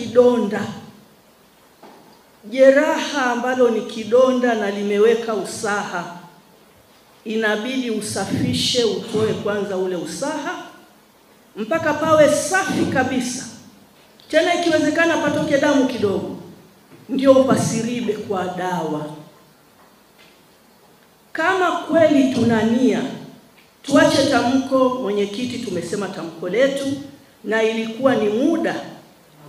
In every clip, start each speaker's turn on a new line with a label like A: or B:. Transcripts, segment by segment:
A: kidonda, jeraha ambalo ni kidonda na limeweka usaha, inabidi usafishe, utoe kwanza ule usaha mpaka pawe safi kabisa. Tena ikiwezekana patoke damu kidogo, ndio upasiribe kwa dawa. Kama kweli tunania, tuache tamko. Mwenyekiti, tumesema tamko letu na ilikuwa ni muda,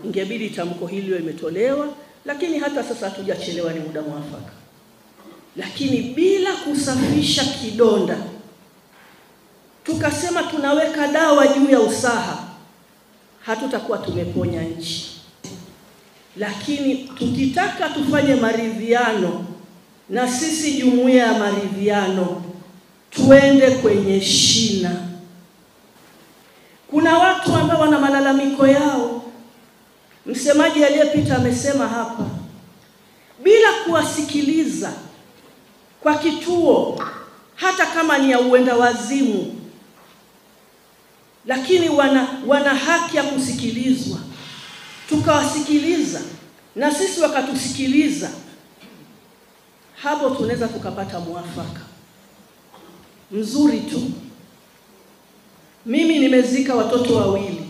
A: ingebidi tamko hilo imetolewa, lakini hata sasa hatujachelewa, ni muda mwafaka. Lakini bila kusafisha kidonda, tukasema tunaweka dawa juu ya usaha, hatutakuwa tumeponya nchi. Lakini tukitaka tufanye maridhiano, na sisi jumuiya ya maridhiano, tuende kwenye shina. Kuna watu ambao wana malalamiko yao. Msemaji aliyepita amesema hapa, bila kuwasikiliza kwa kituo, hata kama ni ya uenda wazimu, lakini wana haki ya kusikilizwa. Tukawasikiliza na sisi wakatusikiliza, hapo tunaweza tukapata mwafaka mzuri tu. Mimi nimezika watoto wawili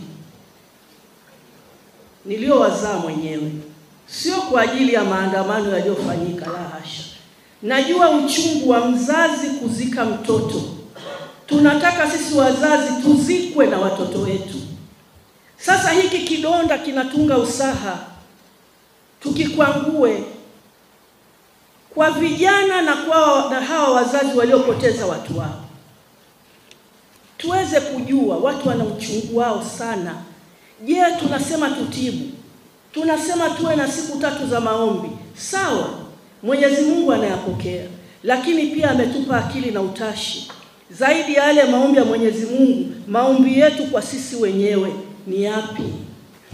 A: niliowazaa mwenyewe, sio kwa ajili ya maandamano yaliyofanyika, la hasha. Najua uchungu wa mzazi kuzika mtoto. Tunataka sisi wazazi tuzikwe na watoto wetu. Sasa hiki kidonda kinatunga usaha, tukikwangue kwa vijana na hawa wazazi waliopoteza watu wao. Tuweze kujua watu wana uchungu wao sana. Je, tunasema tutibu, tunasema tuwe na siku 3 za maombi, sawa, Mwenyezi Mungu anayapokea, lakini pia ametupa akili na utashi. Zaidi ya yale maombi ya Mwenyezi Mungu, maombi yetu kwa sisi wenyewe ni yapi?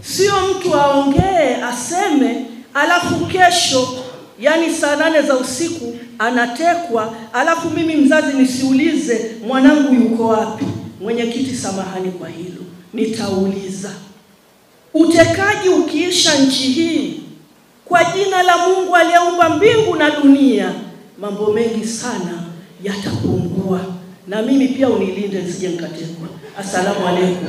A: Sio mtu aongee aseme alafu kesho, yani saa 8 za usiku anatekwa, alafu mimi mzazi nisiulize mwanangu yuko wapi. Mwenyekiti, samahani kwa hilo, nitauliza. Utekaji ukiisha nchi hii, kwa jina la Mungu aliyeumba mbingu na dunia, mambo mengi sana yatapungua. Na mimi pia unilinde nisije nikatekwa. Asalamu alaykum.